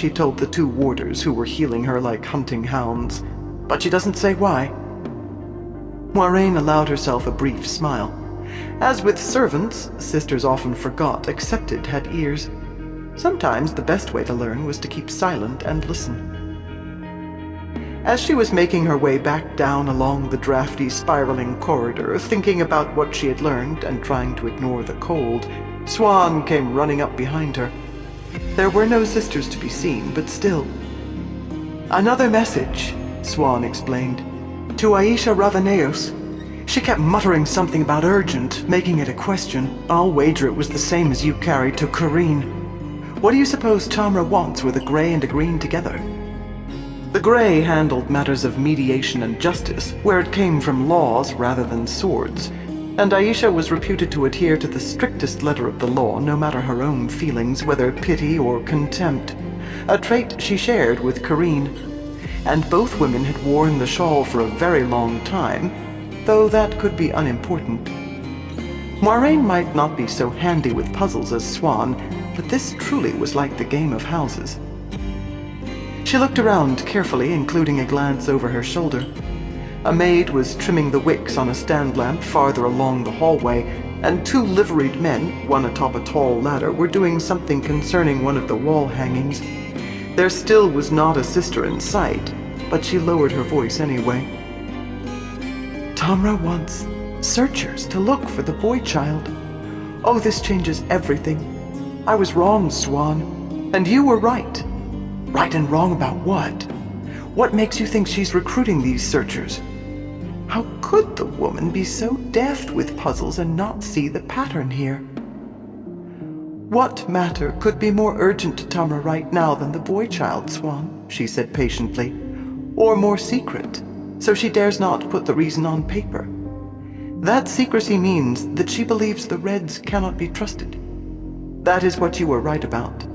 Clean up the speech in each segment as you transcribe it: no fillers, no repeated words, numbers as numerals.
she told the two warders who were heeling her like hunting hounds, but she doesn't say why. Moiraine allowed herself a brief smile. As with servants, sisters often forgot, accepted had ears. Sometimes the best way to learn was to keep silent and listen. As she was making her way back down along the drafty, spiraling corridor, thinking about what she had learned and trying to ignore the cold, Siuan came running up behind her. There were no sisters to be seen, but still. "Another message," Siuan explained, "to Aisha Ravaneos. She kept muttering something about urgent, making it a question. I'll wager it was the same as you carried to Corrine. What do you suppose Tamra wants with a Grey and a Green together?" The Grey handled matters of mediation and justice, where it came from laws rather than swords, and Aisha was reputed to adhere to the strictest letter of the law, no matter her own feelings, whether pity or contempt, a trait she shared with Corrine. And both women had worn the shawl for a very long time, though that could be unimportant. Moiraine might not be so handy with puzzles as Siuan, but this truly was like the game of houses. She looked around carefully, including a glance over her shoulder. A maid was trimming the wicks on a stand lamp farther along the hallway, and two liveried men, one atop a tall ladder, were doing something concerning one of the wall hangings. There still was not a sister in sight, but she lowered her voice anyway. "Tamra wants searchers to look for the boy child. Oh, this changes everything. I was wrong, Siuan, and you were right. Right and wrong about what? What makes you think she's recruiting these searchers? How could the woman be so deft with puzzles and not see the pattern here? What matter could be more urgent to Tamra right now than the boy child, Siuan?" she said patiently. "Or more secret, so she dares not put the reason on paper. That secrecy means that she believes the Reds cannot be trusted. That is what you were right about.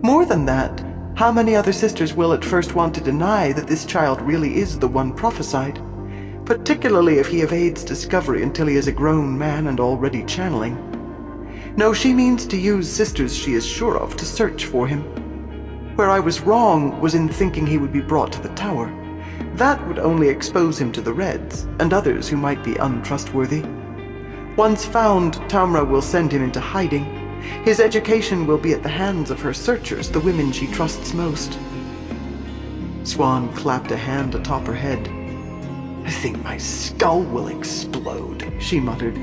More than that, how many other sisters will at first want to deny that this child really is the one prophesied, particularly if he evades discovery until he is a grown man and already channeling? No, she means to use sisters she is sure of to search for him. Where I was wrong was in thinking he would be brought to the tower. That would only expose him to the Reds and others who might be untrustworthy. Once found, Tamra will send him into hiding. His education will be at the hands of her searchers, the women she trusts most." Siuan clapped a hand atop her head. "I think my skull will explode," she muttered.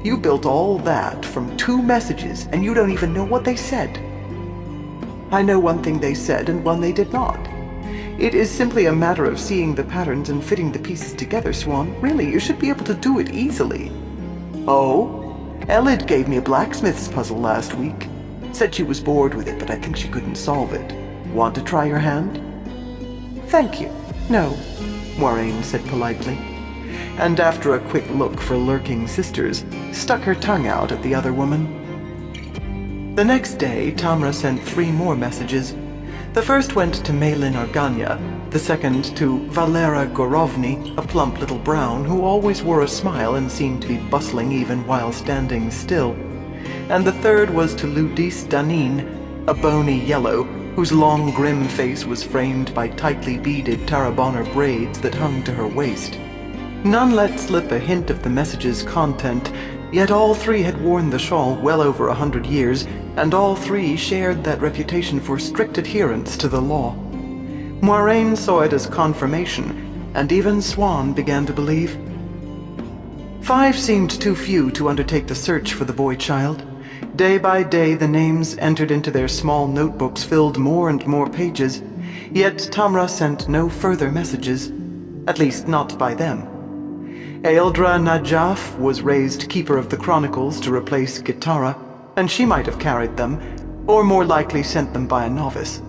"You built all that from 2 messages, and you don't even know what they said." "I know one thing they said and one they did not. It is simply a matter of seeing the patterns and fitting the pieces together, Siuan. Really, you should be able to do it easily." "Oh? Elid gave me a blacksmith's puzzle last week. Said she was bored with it, but I think she couldn't solve it. Want to try your hand?" "Thank you. No," Moiraine said politely, and after a quick look for lurking sisters, stuck her tongue out at the other woman. The next day, Tamra sent 3 more messages. The first went to Malin Arganya, the second to Valera Gorovny, a plump little brown who always wore a smile and seemed to be bustling even while standing still, and the third was to Ludis Danin, a bony yellow, whose long grim face was framed by tightly beaded Tarabonner braids that hung to her waist. None let slip a hint of the message's content, yet all 3 had worn the shawl well over 100 years, and all 3 shared that reputation for strict adherence to the law. Moiraine saw it as confirmation, and even Siuan began to believe. 5 seemed too few to undertake the search for the boy child. Day by day the names entered into their small notebooks filled more and more pages, yet Tamra sent no further messages, at least not by them. Eildra Najaf was raised Keeper of the Chronicles to replace Gitara, and she might have carried them, or more likely sent them by a novice.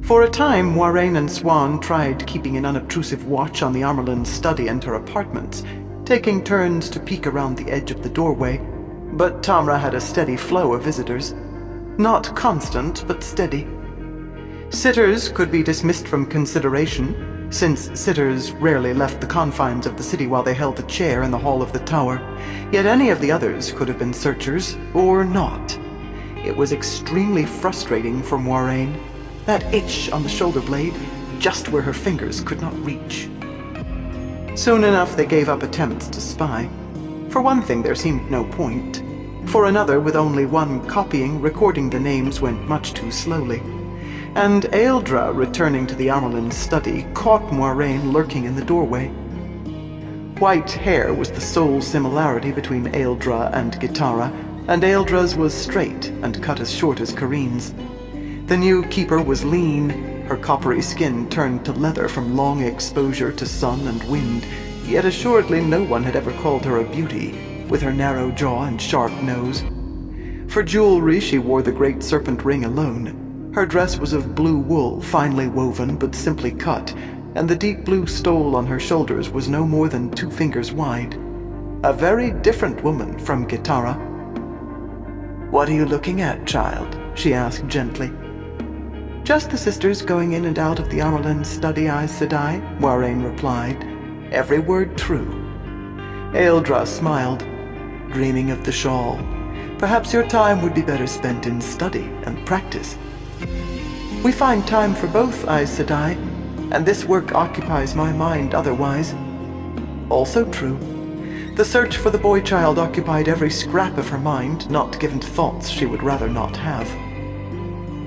For a time, Moiraine and Siuan tried keeping an unobtrusive watch on the Amerlin's study and her apartments, taking turns to peek around the edge of the doorway, but Tamra had a steady flow of visitors. Not constant, but steady. Sitters could be dismissed from consideration, since sitters rarely left the confines of the city while they held a chair in the hall of the tower, yet any of the others could have been searchers, or not. It was extremely frustrating for Moiraine. that itch on the shoulder blade, just where her fingers could not reach. Soon enough they gave up attempts to spy. For one thing, there seemed no point. For another, with only one copying, recording the names went much too slowly. And Aeldra, returning to the Amerlin's study, caught Moiraine lurking in the doorway. White hair was the sole similarity between Aeldra and Gitara, and Aeldra's was straight and cut as short as Kareen's. The new keeper was lean, her coppery skin turned to leather from long exposure to sun and wind, yet assuredly no one had ever called her a beauty, with her narrow jaw and sharp nose. For jewelry she wore the great serpent ring alone. Her dress was of blue wool, finely woven but simply cut, and the deep blue stole on her shoulders was no more than 2 fingers wide. A very different woman from Gitara. "What are you looking at, child?" she asked gently. "Just the sisters going in and out of the Amerlin's study, Aes Sedai," Moiraine replied, every word true. Aeldra smiled. "Dreaming of the shawl. Perhaps your time would be better spent in study and practice." "We find time for both, Aes Sedai, and this work occupies my mind otherwise." "Also true. The search for the boy-child occupied every scrap of her mind, not given to thoughts she would rather not have."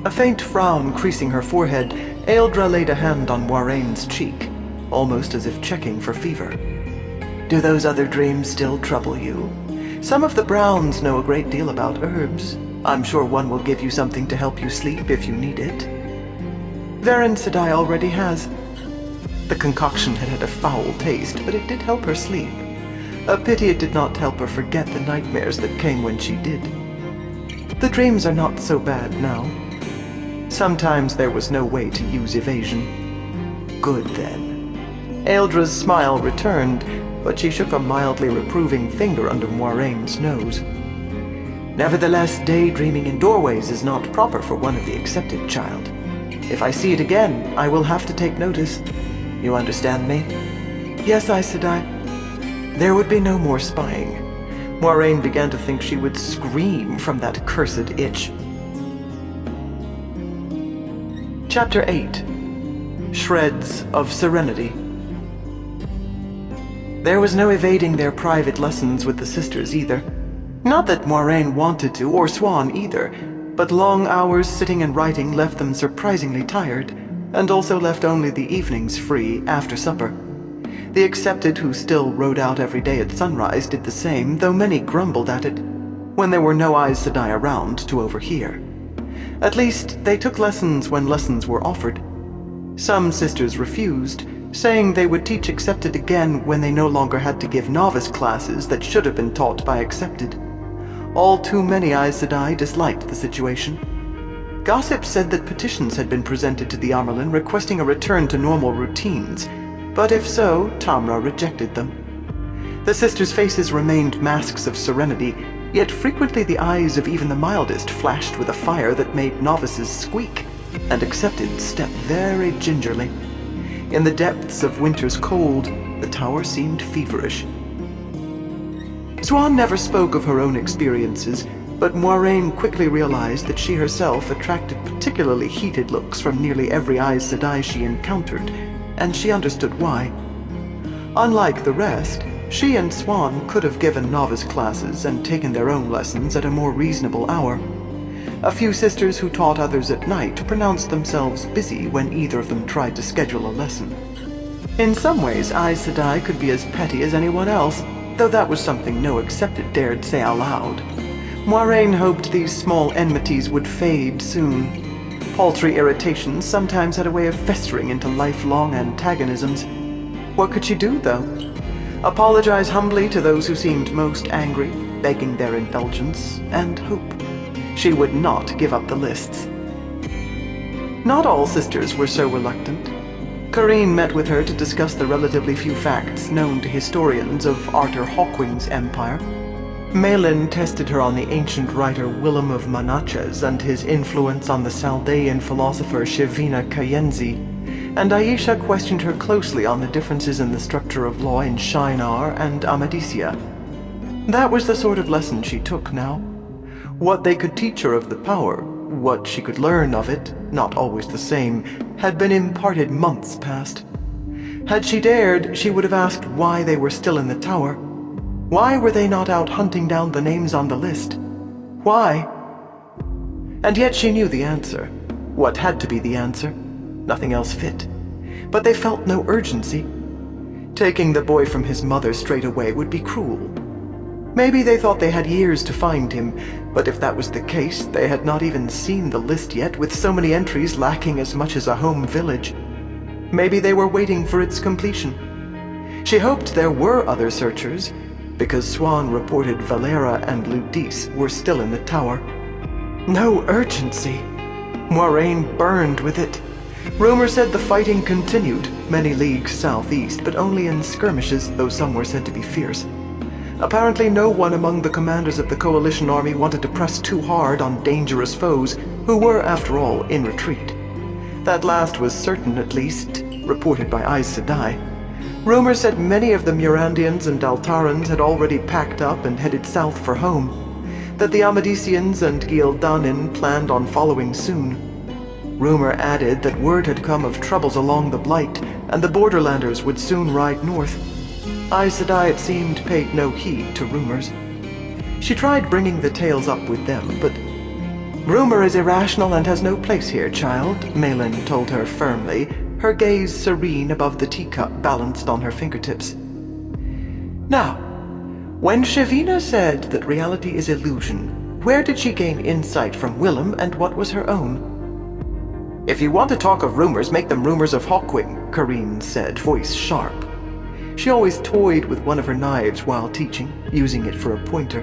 A faint frown creasing her forehead, Aeldra laid a hand on Moiraine's cheek, almost as if checking for fever. "Do those other dreams still trouble you? Some of the Browns know a great deal about herbs. I'm sure one will give you something to help you sleep if you need it." "Varen Sedai already has." The concoction had had a foul taste, but it did help her sleep. A pity it did not help her forget the nightmares that came when she did. "The dreams are not so bad now. Sometimes there was no way to use evasion." "Good, then." Aeldra's smile returned, but she shook a mildly reproving finger under Moiraine's nose. "Nevertheless, daydreaming in doorways is not proper for one of the accepted, child. If I see it again, I will have to take notice. You understand me?" "Yes, Aes Sedai." There would be no more spying. Moiraine began to think she would scream from that cursed itch. Chapter 8. Shreds of Serenity. There was no evading their private lessons with the sisters either. Not that Moiraine wanted to, or Swan either, but long hours sitting and writing left them surprisingly tired, and also left only the evenings free after supper. The accepted who still rode out every day at sunrise did the same, though many grumbled at it, when there were no Aes Sedai around to overhear. At least, they took lessons when lessons were offered. Some sisters refused, saying they would teach accepted again when they no longer had to give novice classes that should have been taught by accepted. All too many Aes Sedai disliked the situation. Gossip said that petitions had been presented to the Amerlin requesting a return to normal routines, but if so, Tamra rejected them. The sisters' faces remained masks of serenity, yet frequently the eyes of even the mildest flashed with a fire that made novices squeak, and accepted step very gingerly. In the depths of winter's cold, the tower seemed feverish. Swan never spoke of her own experiences, but Moiraine quickly realized that she herself attracted particularly heated looks from nearly every Aes Sedai she encountered, and she understood why. Unlike the rest, she and Swan could have given novice classes and taken their own lessons at a more reasonable hour. A few sisters who taught others at night pronounced themselves busy when either of them tried to schedule a lesson. In some ways, Aes Sedai could be as petty as anyone else, though that was something no accepted dared say aloud. Moiraine hoped these small enmities would fade soon. Paltry irritations sometimes had a way of festering into lifelong antagonisms. What could she do, though? Apologize humbly to those who seemed most angry, begging their indulgence, and hope. She would not give up the lists. Not all sisters were so reluctant. Kareen met with her to discuss the relatively few facts known to historians of Arthur Hawkwing's empire. Malin tested her on the ancient writer Willem of Manachas and his influence on the Saldean philosopher Shivina Kayenzi, and Aisha questioned her closely on the differences in the structure of law in Shinar and Amadisia. That was the sort of lesson she took now. What they could teach her of the power, what she could learn of it, not always the same, had been imparted months past. Had she dared, she would have asked why they were still in the tower. Why were they not out hunting down the names on the list? Why? And yet she knew the answer. What had to be the answer? Nothing else fit. But they felt no urgency. Taking the boy from his mother straight away would be cruel. Maybe they thought they had years to find him, but if that was the case, they had not even seen the list yet, with so many entries lacking as much as a home village. Maybe they were waiting for its completion. She hoped there were other searchers, because Swan reported Valera and Ludice were still in the tower. No urgency. Moiraine burned with it. Rumor said the fighting continued, many leagues southeast, but only in skirmishes, though some were said to be fierce. Apparently no one among the commanders of the Coalition army wanted to press too hard on dangerous foes, who were, after all, in retreat. That last was certain, at least, reported by Aes Sedai. Rumor said many of the Murandians and Daltarans had already packed up and headed south for home, that the Amadisians and Gildanin planned on following soon. Rumor added that word had come of troubles along the Blight, and the Borderlanders would soon ride north. Aes Sedai, it seemed, paid no heed to rumors. She tried bringing the tales up with them, but rumor is irrational and has no place here, child, Malin told her firmly, her gaze serene above the teacup balanced on her fingertips. Now, when Shavina said that reality is illusion, where did she gain insight from Willem, and what was her own? If you want to talk of rumors, make them rumors of Hawkwing, Karine said, voice sharp. She always toyed with one of her knives while teaching, using it for a pointer.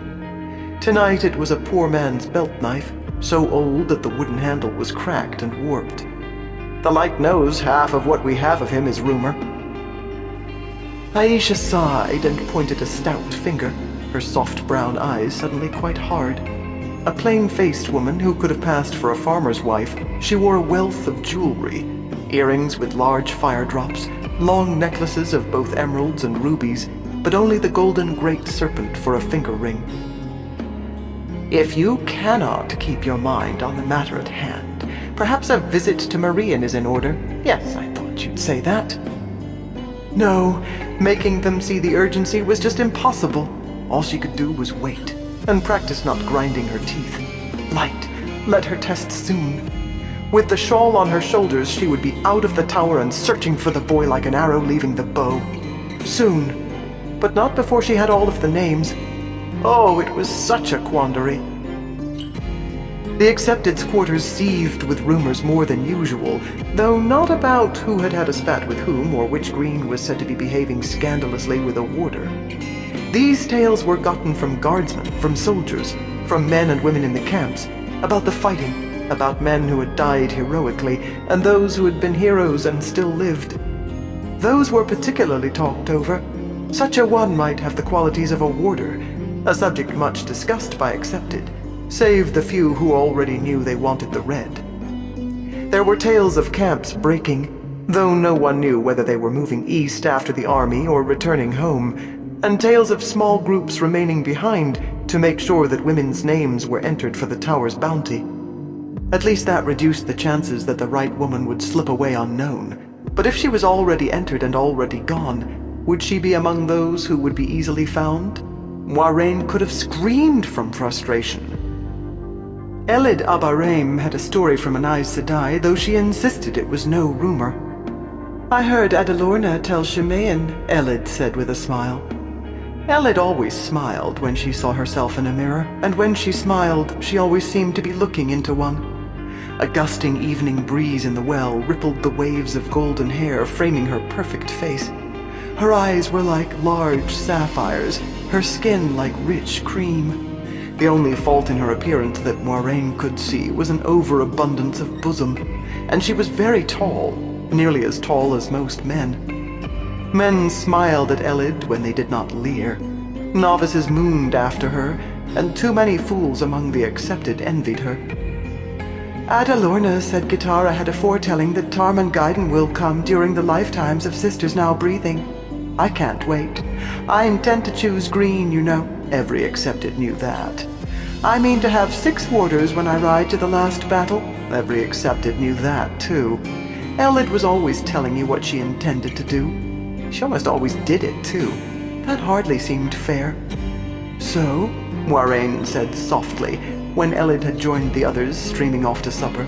Tonight it was a poor man's belt knife, so old that the wooden handle was cracked and warped. The Light knows half of what we have of him is rumor. Aisha sighed and pointed a stout finger, her soft brown eyes suddenly quite hard. A plain-faced woman who could have passed for a farmer's wife, she wore a wealth of jewelry, earrings with large fire drops, long necklaces of both emeralds and rubies, but only the golden great serpent for a finger ring. If you cannot keep your mind on the matter at hand, perhaps a visit to Marian is in order. Yes, I thought you'd say that. No, making them see the urgency was just impossible. All she could do was wait, and practice not grinding her teeth. Light, let her test soon. With the shawl on her shoulders, she would be out of the tower and searching for the boy like an arrow leaving the bow. Soon, but not before she had all of the names. Oh, it was such a quandary. The Accepted's quarters seethed with rumors more than usual, though not about who had had a spat with whom or which green was said to be behaving scandalously with a warder. These tales were gotten from guardsmen, from soldiers, from men and women in the camps, about the fighting, about men who had died heroically, and those who had been heroes and still lived. Those were particularly talked over. Such a one might have the qualities of a warder, a subject much discussed by Accepted, save the few who already knew they wanted the red. There were tales of camps breaking, though no one knew whether they were moving east after the army or returning home, and tales of small groups remaining behind to make sure that women's names were entered for the tower's bounty. At least that reduced the chances that the right woman would slip away unknown. But if she was already entered and already gone, would she be among those who would be easily found? Moiraine could have screamed from frustration. Elid Abaraim had a story from an Aes Sedai, though she insisted it was no rumor. I heard Adalorna tell Shemayan, Elid said with a smile. Elid always smiled when she saw herself in a mirror, and when she smiled, she always seemed to be looking into one. A gusting evening breeze in the well rippled the waves of golden hair framing her perfect face. Her eyes were like large sapphires, her skin like rich cream. The only fault in her appearance that Moiraine could see was an overabundance of bosom, and she was very tall, nearly as tall as most men. Men smiled at Elid when they did not leer. Novices mooned after her, and too many fools among the Accepted envied her. Adalorna said Gitara had a foretelling that Tarman Gaiden will come during the lifetimes of sisters now breathing. I can't wait. I intend to choose green, you know. Every Accepted knew that. I mean to have 6 warders when I ride to the last battle. Every accepted knew that, too. Elid was always telling you what she intended to do. She almost always did it, too. That hardly seemed fair. So, Moiraine said softly, when Elid had joined the others streaming off to supper.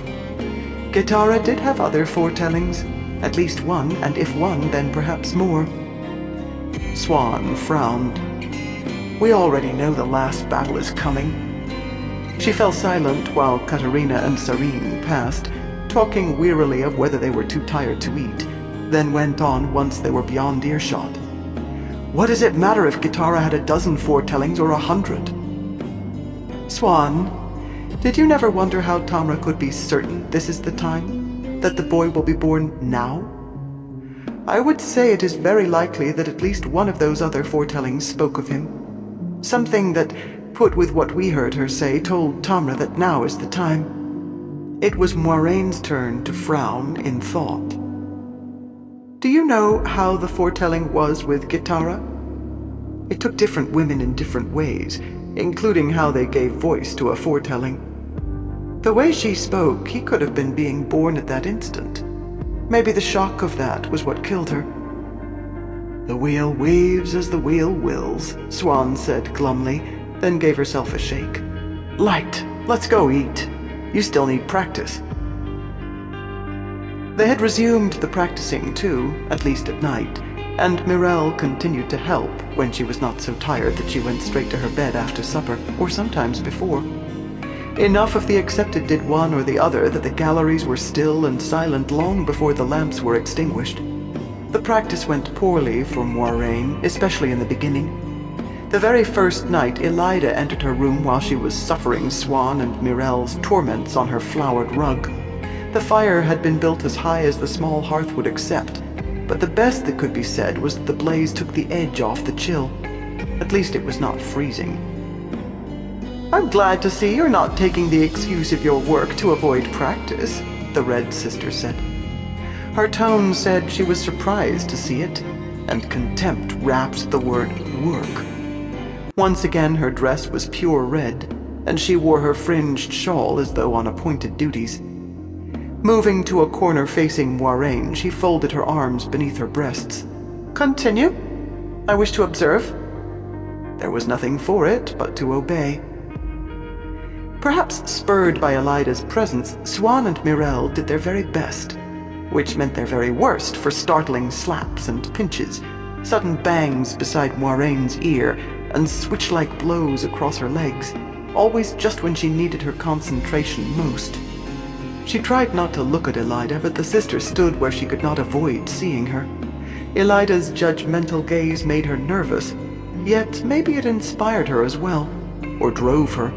Gitara did have other foretellings. At least one, and if one, then perhaps more. Swan frowned. We already know the last battle is coming. She fell silent while Katarina and Sarene passed, talking wearily of whether they were too tired to eat, then went on once they were beyond earshot. What does it matter if Gitara had a dozen foretellings or 100? Swan, did you never wonder how Tamra could be certain this is the time? That the boy will be born now? I would say it is very likely that at least one of those other foretellings spoke of him. Something that, put with what we heard her say, told Tamra that now is the time. It was Moiraine's turn to frown in thought. Do you know how the foretelling was with Gitara? It took different women in different ways, including how they gave voice to a foretelling. The way she spoke, he could have been being born at that instant. Maybe the shock of that was what killed her. The wheel waves as the wheel wills, Swan said glumly, then gave herself a shake. Light, let's go eat. You still need practice. They had resumed the practicing too, at least at night, and Mirelle continued to help when she was not so tired that she went straight to her bed after supper, or sometimes before. Enough of the accepted did one or the other that the galleries were still and silent long before the lamps were extinguished. The practice went poorly for Moiraine, especially in the beginning. The very first night, Elida entered her room while she was suffering Swan and Mirelle's torments on her flowered rug. The fire had been built as high as the small hearth would accept, but the best that could be said was that the blaze took the edge off the chill. At least it was not freezing. I'm glad to see you're not taking the excuse of your work to avoid practice, the Red Sister said. Her tone said she was surprised to see it, and contempt wrapped the word work. Once again her dress was pure red, and she wore her fringed shawl as though on appointed duties. Moving to a corner facing Moiraine, she folded her arms beneath her breasts. Continue. I wish to observe. There was nothing for it but to obey. Perhaps spurred by Elida's presence, Swan and Mirelle did their very best, which meant their very worst for startling slaps and pinches, sudden bangs beside Moiraine's ear, and switch-like blows across her legs, always just when she needed her concentration most. She tried not to look at Elida, but the sister stood where she could not avoid seeing her. Elida's judgmental gaze made her nervous, yet maybe it inspired her as well, or drove her.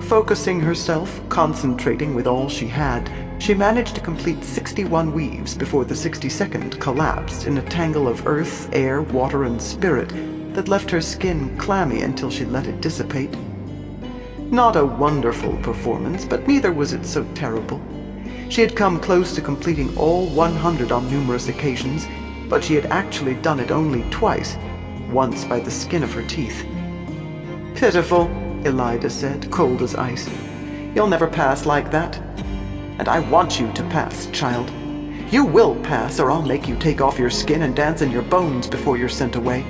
Focusing herself, concentrating with all she had, she managed to complete 61 weaves before the 62nd collapsed in a tangle of earth, air, water, and spirit that left her skin clammy until she let it dissipate. Not a wonderful performance, but neither was it so terrible. She had come close to completing all 100 on numerous occasions, but she had actually done it only twice, once by the skin of her teeth. Pitiful, Elida said, cold as ice. You'll never pass like that. And I want you to pass, child. You will pass, or I'll make you take off your skin and dance in your bones before you're sent away.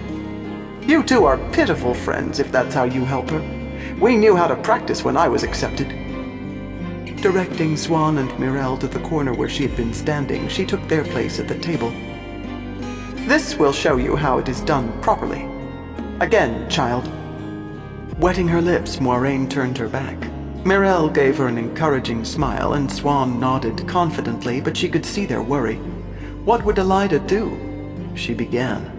You two are pitiful friends, if that's how you help her. We knew how to practice when I was accepted. Directing Swan and Mirelle to the corner where she had been standing, she took their place at the table. This will show you how it is done properly. Again, child. Wetting her lips, Moiraine turned her back. Mirelle gave her an encouraging smile, and Swan nodded confidently, but she could see their worry. What would Elida do? She began.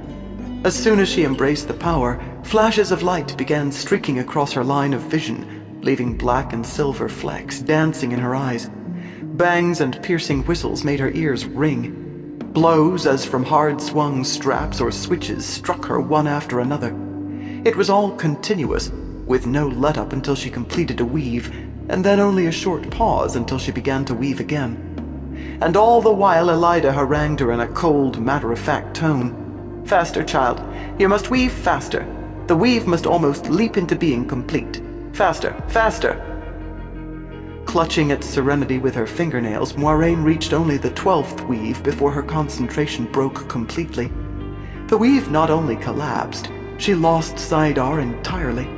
As soon as she embraced the power, flashes of light began streaking across her line of vision, leaving black and silver flecks dancing in her eyes. Bangs and piercing whistles made her ears ring. Blows, as from hard-swung straps or switches, struck her one after another. It was all continuous, with no let-up until she completed a weave, and then only a short pause until she began to weave again. And all the while Elida harangued her in a cold, matter-of-fact tone. Faster, child. You must weave faster. The weave must almost leap into being complete. Faster, faster! Clutching at serenity with her fingernails, Moiraine reached only the 12th weave before her concentration broke completely. The weave not only collapsed, she lost Saidar entirely.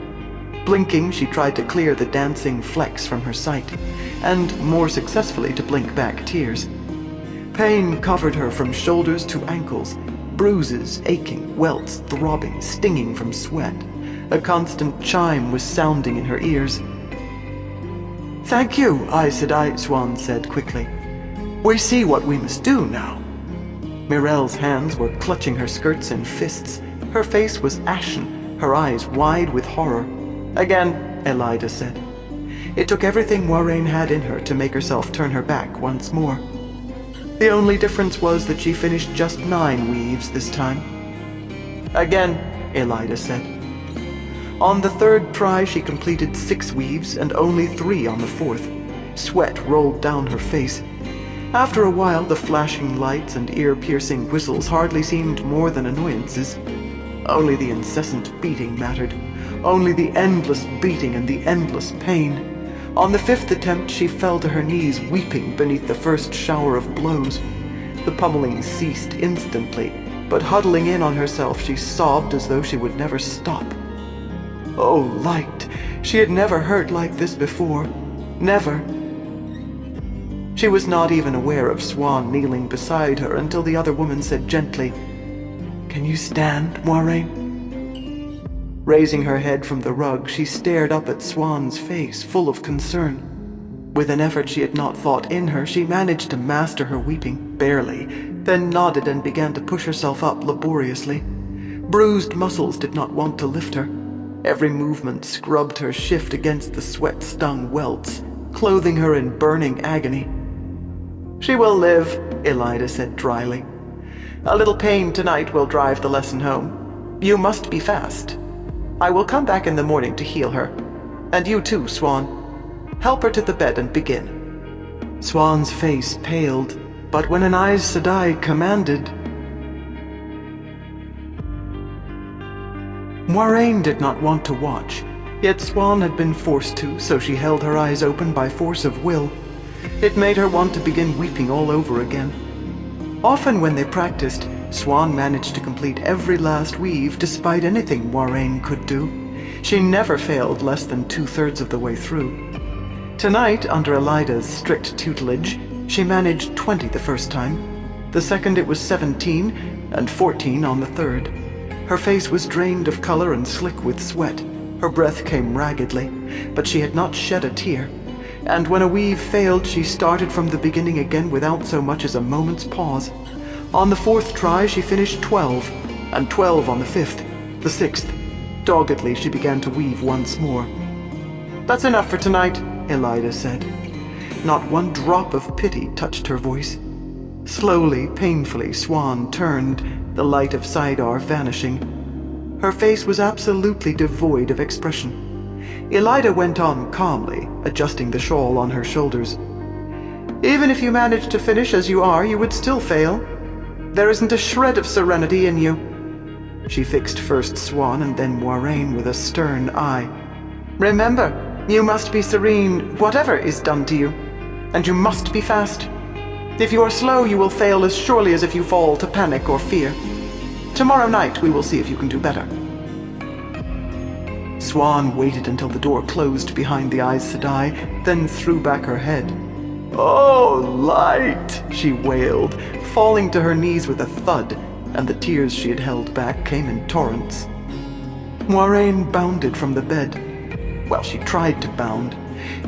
Blinking, she tried to clear the dancing flecks from her sight, and more successfully to blink back tears. Pain covered her from shoulders to ankles, bruises, aching, welts, throbbing, stinging from sweat. A constant chime was sounding in her ears. "Thank you, Aes Sedai," Siuan said quickly. "We see what we must do now." Mirelle's hands were clutching her skirts in fists. Her face was ashen, her eyes wide with horror. "Again," Elaida said. It took everything Moiraine had in her to make herself turn her back once more. The only difference was that she finished just 9 weaves this time. "Again," Elaida said. On the 3rd try, she completed 6 weaves and only 3 on the 4th. Sweat rolled down her face. After a while, the flashing lights and ear-piercing whistles hardly seemed more than annoyances. Only the incessant beating mattered. Only the endless beating and the endless pain. On the 5th attempt, she fell to her knees, weeping beneath the first shower of blows. The pummeling ceased instantly, but huddling in on herself, she sobbed as though she would never stop. Oh, light! She had never hurt like this before. Never. She was not even aware of Siuan kneeling beside her until the other woman said gently, "Can you stand, Moiraine?" Raising her head from the rug, she stared up at Siuan's face, full of concern. With an effort she had not thought in her, she managed to master her weeping, barely, then nodded and began to push herself up laboriously. Bruised muscles did not want to lift her. Every movement scrubbed her shift against the sweat-stung welts, clothing her in burning agony. "She will live," Elaida said dryly. "A little pain tonight will drive the lesson home. You must be fast. I will come back in the morning to heal her. And you too, Siuan. Help her to the bed and begin." Siuan's face paled, but when an Aes Sedai commanded, Moiraine did not want to watch, yet Siuan had been forced to, so she held her eyes open by force of will. It made her want to begin weeping all over again. Often when they practiced, Siuan managed to complete every last weave despite anything Moiraine could do. She never failed less than 2/3 of the way through. Tonight, under Elaida's strict tutelage, she managed 20 the first time. The second it was 17, and 14 on the 3rd. Her face was drained of color and slick with sweat. Her breath came raggedly, but she had not shed a tear. And when a weave failed, she started from the beginning again without so much as a moment's pause. On the 4th try, she finished 12, and 12 on the 5th. The 6th. Doggedly, she began to weave once more. "That's enough for tonight," Elaida said. Not one drop of pity touched her voice. Slowly, painfully, Siuan turned, the light of Saidar vanishing. Her face was absolutely devoid of expression. Elaida went on calmly, adjusting the shawl on her shoulders. "Even if you managed to finish as you are, you would still fail. There isn't a shred of serenity in you." She fixed first Siuan and then Moiraine with a stern eye. "Remember, you must be serene whatever is done to you, and you must be fast. If you are slow, you will fail as surely as if you fall to panic or fear. Tomorrow night we will see if you can do better." Siuan waited until the door closed behind the Aes Sedai, then threw back her head. "Oh, light!" she wailed, falling to her knees with a thud, and the tears she had held back came in torrents. Moiraine bounded from the bed. Well, she tried to bound.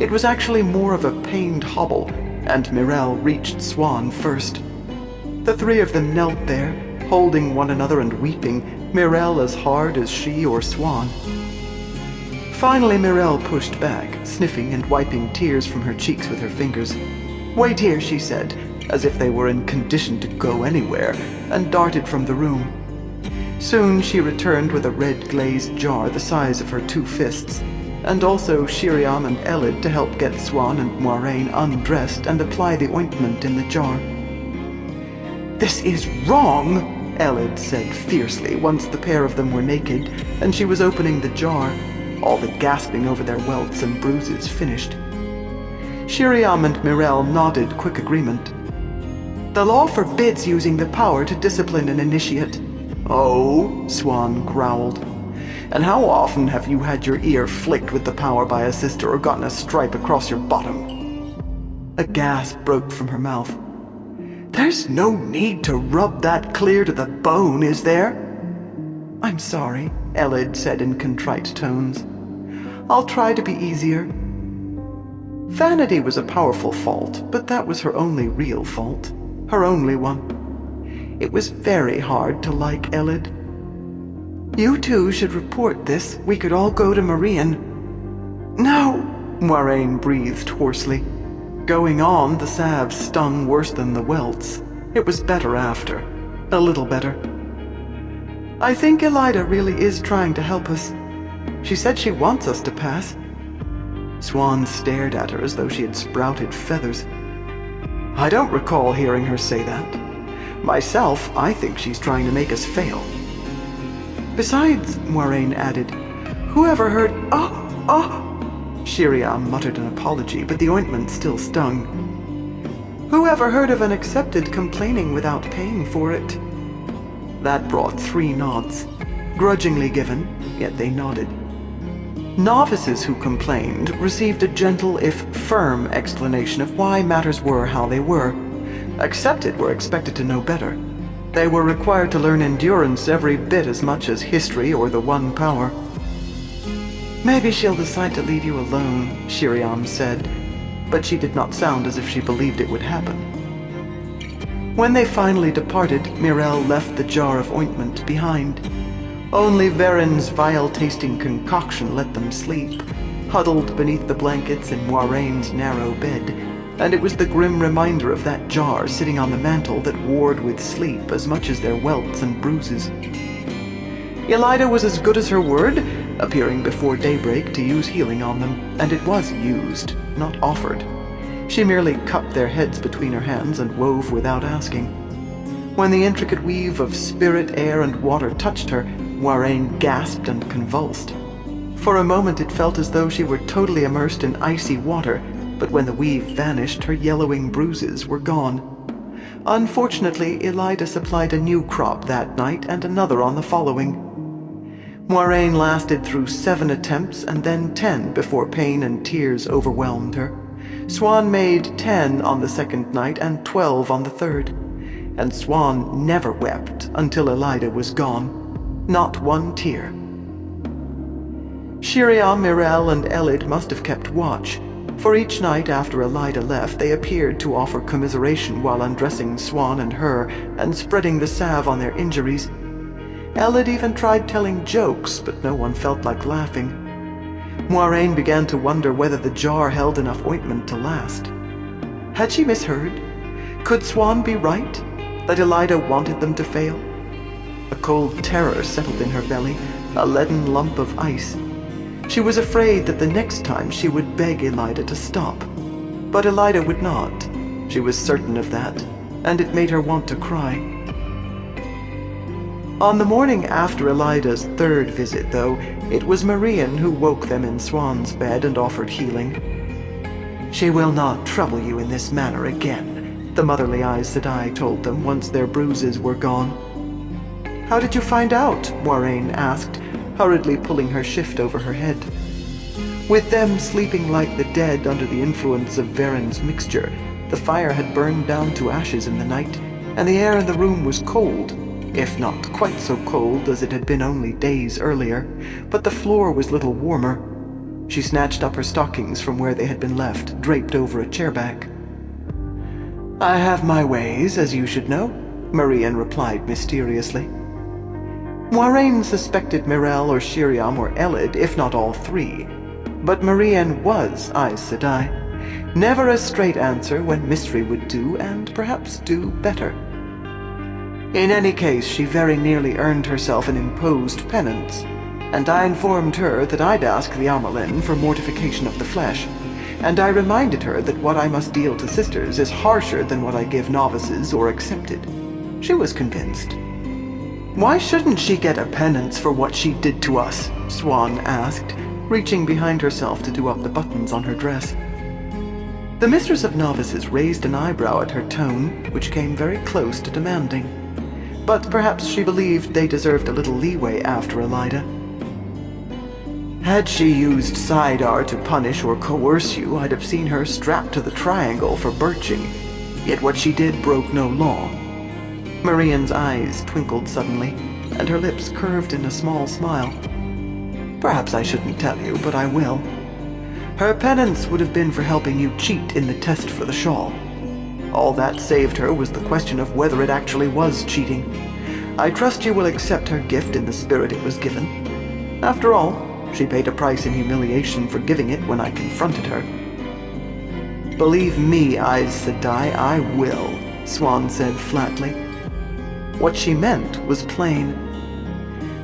It was actually more of a pained hobble, and Mirelle reached Siuan first. The 3 of them knelt there, holding one another and weeping, Mirelle as hard as she or Siuan. Finally, Mirelle pushed back, sniffing and wiping tears from her cheeks with her fingers. "Wait here," she said, as if they were in condition to go anywhere, and darted from the room. Soon she returned with a red glazed jar the size of her 2 fists, and also Shiriam and Elid to help get Siuan and Moiraine undressed and apply the ointment in the jar. "This is wrong," Elid said fiercely once the pair of them were naked, and she was opening the jar. all the gasping over their welts and bruises finished. Shiriam and Mirel nodded quick agreement. The law forbids using the power to discipline an initiate. Oh, Swan growled. And how often have you had your ear flicked with the power by a sister or gotten a stripe across your bottom? A gasp broke from her mouth. There's no need to rub that clear to the bone, is there? I'm sorry, Elid said in contrite tones. I'll try to be easier. Vanity was a powerful fault, but that was her only real fault. Her only one. It was very hard to like Elid. You two should report this. We could all go to Marian. No, Moiraine breathed hoarsely. Going on, the salve stung worse than the welts. It was better after. A little better. I think Elida really is trying to help us. She said she wants us to pass. Swan stared at her as though she had sprouted feathers. I don't recall hearing her say that. Myself, I think she's trying to make us fail. Besides, Moiraine added, whoever heard— Shiriam muttered an apology, but the ointment still stung. Whoever heard of an accepted complaining without paying for it? That brought 3 nods, grudgingly given, yet they nodded. Novices who complained received a gentle if firm explanation of why matters were how they were. Accepted were expected to know better. They were required to learn endurance every bit as much as history or the one power. Maybe she'll decide to leave you alone, Shiriam said, but she did not sound as if she believed it would happen. When they finally departed, Mirel left the jar of ointment behind. Only Varen's vile-tasting concoction let them sleep, huddled beneath the blankets in Moiraine's narrow bed, and it was the grim reminder of that jar sitting on the mantel that warred with sleep as much as their welts and bruises. Elida was as good as her word, appearing before daybreak to use healing on them, and it was used, not offered. She merely cupped their heads between her hands and wove without asking. When the intricate weave of spirit, air, and water touched her, Moiraine gasped and convulsed. For a moment it felt as though she were totally immersed in icy water, but when the weave vanished, her yellowing bruises were gone. Unfortunately, Elida supplied a new crop that night and another on the following. Moiraine lasted through 7 attempts and then 10 before pain and tears overwhelmed her. Swan made 10 on the second night and 12 on the third. And Swan never wept until Elida was gone. Not one tear. Shiriam, Mirel, and Elid must have kept watch, for each night after Elida left, they appeared to offer commiseration while undressing Swan and her and spreading the salve on their injuries. Elid even tried telling jokes, but no one felt like laughing. Moiraine began to wonder whether the jar held enough ointment to last. Had she misheard? Could Swan be right, that Elida wanted them to fail? A cold terror settled in her belly, a leaden lump of ice. She was afraid that the next time she would beg Elida to stop. But Elida would not. She was certain of that, and it made her want to cry. On the morning after Elida's third visit, though, it was Marian who woke them in Swan's bed and offered healing. She will not trouble you in this manner again, the motherly Aes Sedai told them once their bruises were gone. How did you find out? Moiraine asked, hurriedly pulling her shift over her head. With them sleeping like the dead under the influence of Varen's mixture, the fire had burned down to ashes in the night, and the air in the room was cold, if not quite so cold as it had been only days earlier, but the floor was little warmer. She snatched up her stockings from where they had been left, draped over a chairback. I have my ways, as you should know, Marian replied mysteriously. Moiraine suspected Mirel or Shiriam or Elid, if not all 3. But Marian was Aes Sedai. Never a straight answer when mystery would do, and perhaps do better. In any case, she very nearly earned herself an imposed penance, and I informed her that I'd ask the Amalin for mortification of the flesh, and I reminded her that what I must deal to sisters is harsher than what I give novices or accepted. She was convinced. Why shouldn't she get a penance for what she did to us? Swan asked, reaching behind herself to do up the buttons on her dress. The Mistress of Novices raised an eyebrow at her tone, which came very close to demanding. But perhaps she believed they deserved a little leeway after Elida. Had she used Sidar to punish or coerce you, I'd have seen her strapped to the triangle for birching. Yet what she did broke no law. Marian's eyes twinkled suddenly, and her lips curved in a small smile. Perhaps I shouldn't tell you, but I will. Her penance would have been for helping you cheat in the test for the shawl. All that saved her was the question of whether it actually was cheating. I trust you will accept her gift in the spirit it was given. After all, she paid a price in humiliation for giving it when I confronted her. Believe me, Aes Sedai, I will, Swan said flatly. What she meant was plain.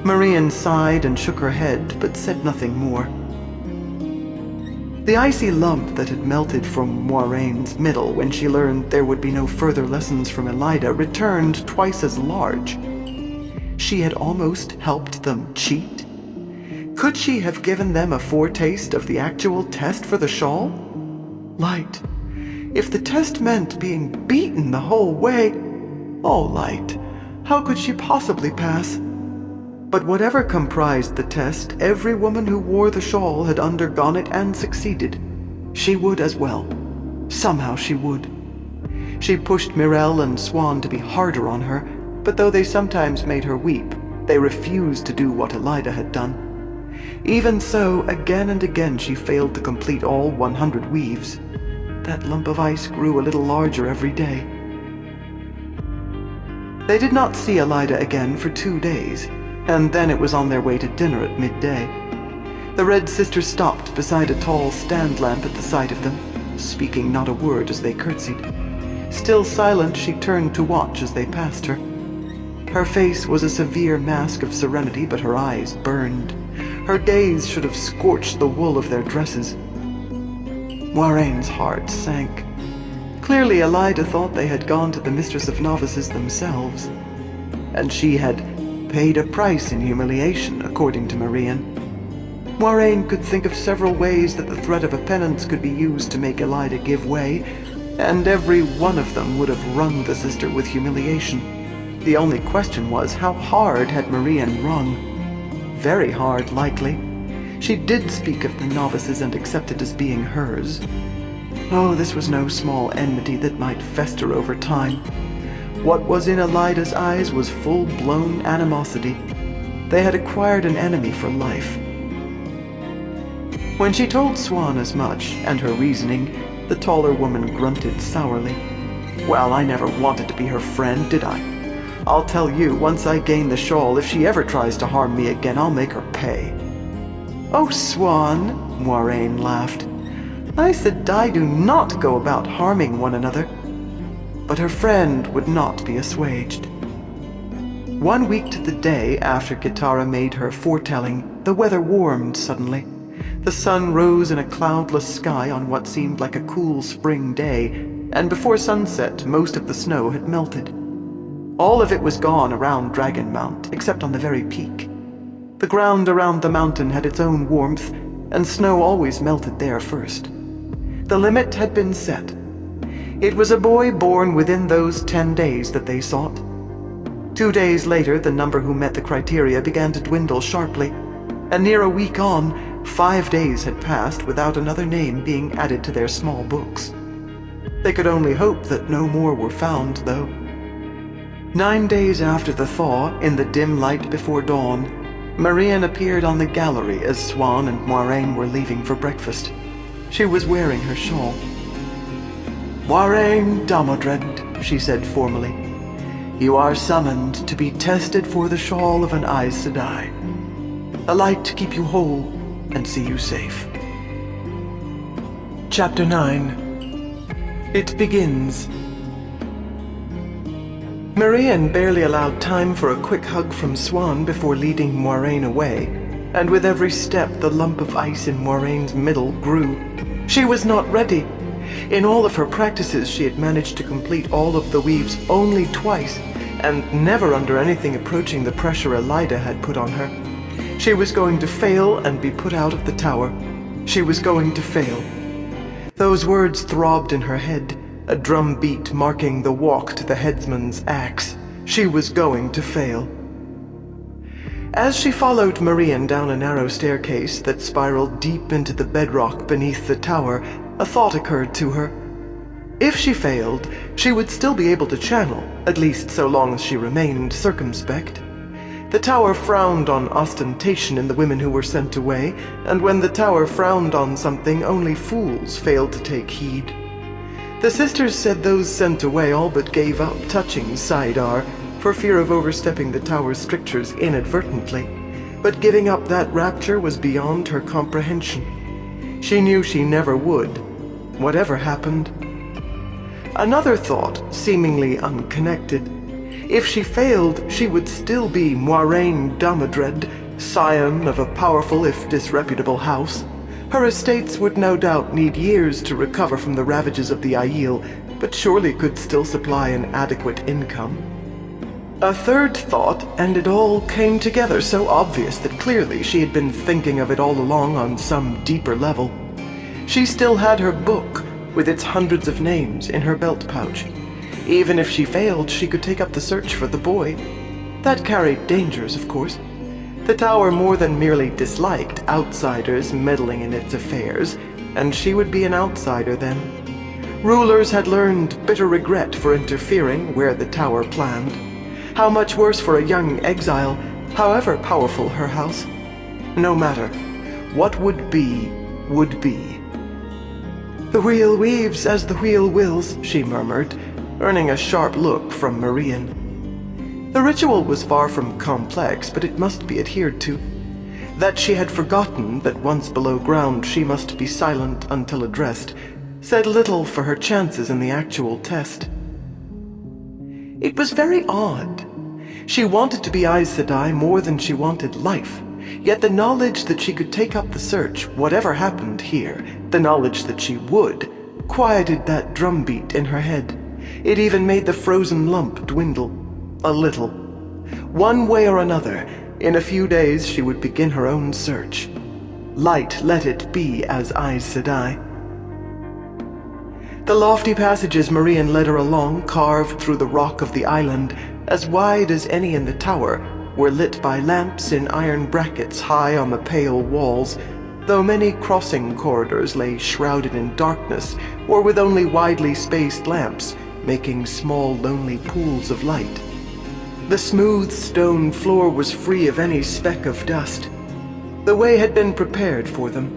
Marian sighed and shook her head, but said nothing more. The icy lump that had melted from Moiraine's middle when she learned there would be no further lessons from Elida returned twice as large. She had almost helped them cheat. Could she have given them a foretaste of the actual test for the shawl? Light. If the test meant being beaten the whole way, oh, Light, how could she possibly pass? But whatever comprised the test, every woman who wore the shawl had undergone it and succeeded. She would as well. Somehow she would. She pushed Mirelle and Swan to be harder on her, but though they sometimes made her weep, they refused to do what Elida had done. Even so, again and again she failed to complete all 100 weaves. That lump of ice grew a little larger every day. They did not see Elida again for 2 days, and then it was on their way to dinner at midday. The Red Sister stopped beside a tall stand lamp at the sight of them, speaking not a word as they curtsied. Still silent, she turned to watch as they passed her. Her face was a severe mask of serenity, but her eyes burned. Her gaze should have scorched the wool of their dresses. Moiraine's heart sank. Clearly Elida thought they had gone to the Mistress of Novices themselves, and she had paid a price in humiliation, according to Marian. Moiraine could think of several ways that the threat of a penance could be used to make Elida give way, and every one of them would have wrung the sister with humiliation. The only question was, how hard had Marian wrung? Very hard, likely. She did speak of the novices and accept it as being hers. Oh, this was no small enmity that might fester over time. What was in Elida's eyes was full-blown animosity. They had acquired an enemy for life. When she told Swan as much, and her reasoning, the taller woman grunted sourly. Well, I never wanted to be her friend, did I? I'll tell you, once I gain the shawl, if she ever tries to harm me again, I'll make her pay. Oh, Swan, Moiraine laughed. Aes Sedai do not go about harming one another. But her friend would not be assuaged. 1 week to the day after Kitara made her foretelling, the weather warmed suddenly. The sun rose in a cloudless sky on what seemed like a cool spring day, and before sunset most of the snow had melted. All of it was gone around Dragon Mount, except on the very peak. The ground around the mountain had its own warmth, and snow always melted there first. The limit had been set. It was a boy born within those 10 days that they sought. 2 days later, the number who met the criteria began to dwindle sharply, and near a week on, 5 days had passed without another name being added to their small books. They could only hope that no more were found, though. 9 days after the thaw, in the dim light before dawn, Marian appeared on the gallery as Swan and Moiraine were leaving for breakfast. She was wearing her shawl. "Moiraine Damodred," she said formally, "you are summoned to be tested for the shawl of an Aes Sedai. A light to keep you whole and see you safe." Chapter 9. It begins. Marian barely allowed time for a quick hug from Swan before leading Moiraine away, and with every step the lump of ice in Moiraine's middle grew. She was not ready. In all of her practices she had managed to complete all of the weaves only twice, and never under anything approaching the pressure Elida had put on her. She was going to fail and be put out of the tower. She was going to fail. Those words throbbed in her head, a drum beat marking the walk to the headsman's axe. She was going to fail. As she followed Marian down a narrow staircase that spiraled deep into the bedrock beneath the tower, a thought occurred to her. If she failed, she would still be able to channel, at least so long as she remained circumspect. The tower frowned on ostentation in the women who were sent away, and when the tower frowned on something, only fools failed to take heed. The sisters said those sent away all but gave up touching Saidar for fear of overstepping the tower's strictures inadvertently, but giving up that rapture was beyond her comprehension. She knew she never would, whatever happened. Another thought, seemingly unconnected. If she failed, she would still be Moiraine Damodred, scion of a powerful if disreputable house. Her estates would no doubt need years to recover from the ravages of the Aiel, but surely could still supply an adequate income. A third thought, and it all came together so obvious that clearly she had been thinking of it all along on some deeper level. She still had her book, with its hundreds of names, in her belt pouch. Even if she failed, she could take up the search for the boy. That carried dangers, of course. The tower more than merely disliked outsiders meddling in its affairs, and she would be an outsider then. Rulers had learned bitter regret for interfering where the tower planned. How much worse for a young exile, however powerful her house. No matter. What would be, would be. "The wheel weaves as the wheel wills," she murmured, earning a sharp look from Marian. The ritual was far from complex, but it must be adhered to. That she had forgotten that once below ground she must be silent until addressed said little for her chances in the actual test. It was very odd. She wanted to be Aes Sedai more than she wanted life, yet the knowledge that she could take up the search, whatever happened here, the knowledge that she would, quieted that drumbeat in her head. It even made the frozen lump dwindle. A little. One way or another, in a few days she would begin her own search. Light let it be as Aes Sedai. The lofty passages Marian led her along, carved through the rock of the island, as wide as any in the tower, were lit by lamps in iron brackets high on the pale walls, though many crossing corridors lay shrouded in darkness, or with only widely spaced lamps, making small lonely pools of light. The smooth stone floor was free of any speck of dust. The way had been prepared for them.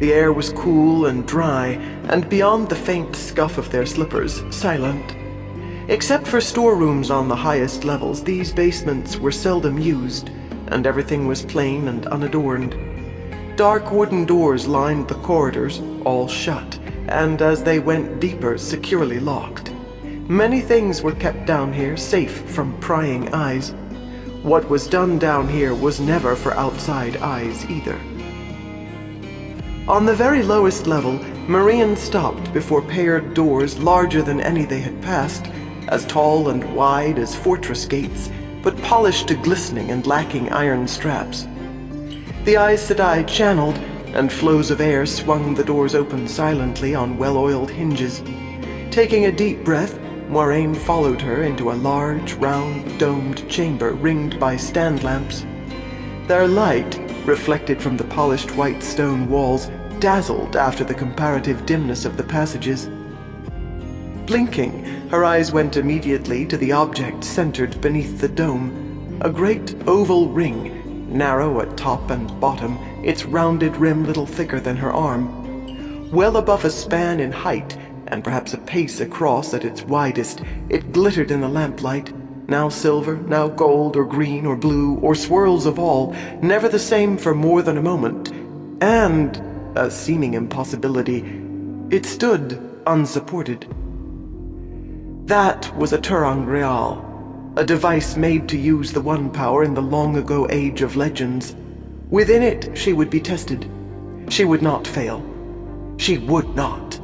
The air was cool and dry, and beyond the faint scuff of their slippers, silent. Except for storerooms on the highest levels, these basements were seldom used, and everything was plain and unadorned. Dark wooden doors lined the corridors, all shut, and as they went deeper, securely locked. Many things were kept down here, safe from prying eyes. What was done down here was never for outside eyes either. On the very lowest level, Marian stopped before paired doors larger than any they had passed, as tall and wide as fortress gates, but polished to glistening and lacking iron straps. The Aes Sedai channeled, and flows of air swung the doors open silently on well-oiled hinges. Taking a deep breath, Moiraine followed her into a large, round, domed chamber ringed by stand lamps. Their light, reflected from the polished white stone walls, dazzled after the comparative dimness of the passages. Blinking, her eyes went immediately to the object centered beneath the dome, a great oval ring, narrow at top and bottom, its rounded rim little thicker than her arm. Well above a span in height, and perhaps a pace across at its widest, it glittered in the lamplight, now silver, now gold or green or blue, or swirls of all, never the same for more than a moment. And, a seeming impossibility, it stood unsupported. That was a Turang Real, a device made to use the One Power in the long-ago age of legends. Within it, she would be tested. She would not fail. She would not.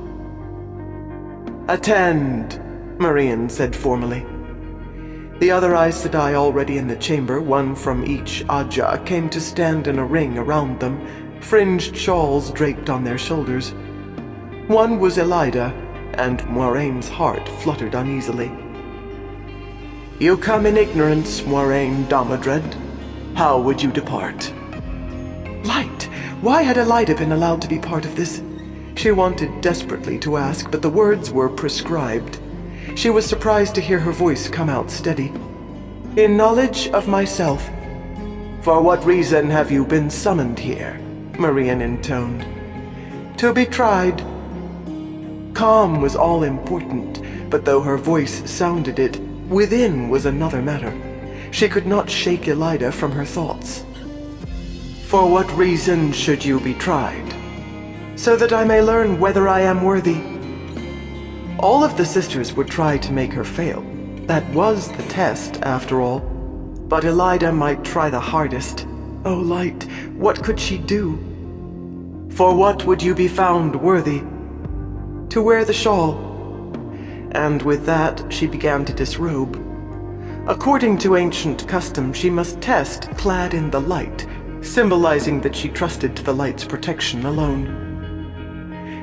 "Attend," Marian said formally. The other Aes Sedai already in the chamber, one from each Aja, came to stand in a ring around them, fringed shawls draped on their shoulders. One was Elida, and Moiraine's heart fluttered uneasily. "You come in ignorance, Moiraine Damadred. How would you depart?" Light! Why had Elida been allowed to be part of this? She wanted desperately to ask, but the words were prescribed. She was surprised to hear her voice come out steady. "In knowledge of myself." "For what reason have you been summoned here?" Marian intoned. "To be tried." Calm was all important, but though her voice sounded it, within was another matter. She could not shake Elida from her thoughts. "For what reason should you be tried?" "So that I may learn whether I am worthy." All of the sisters would try to make her fail. That was the test, after all. But Elida might try the hardest. Oh, Light, what could she do? "For what would you be found worthy?" "To wear the shawl." And with that, she began to disrobe. According to ancient custom, she must test clad in the light, symbolizing that she trusted to the light's protection alone.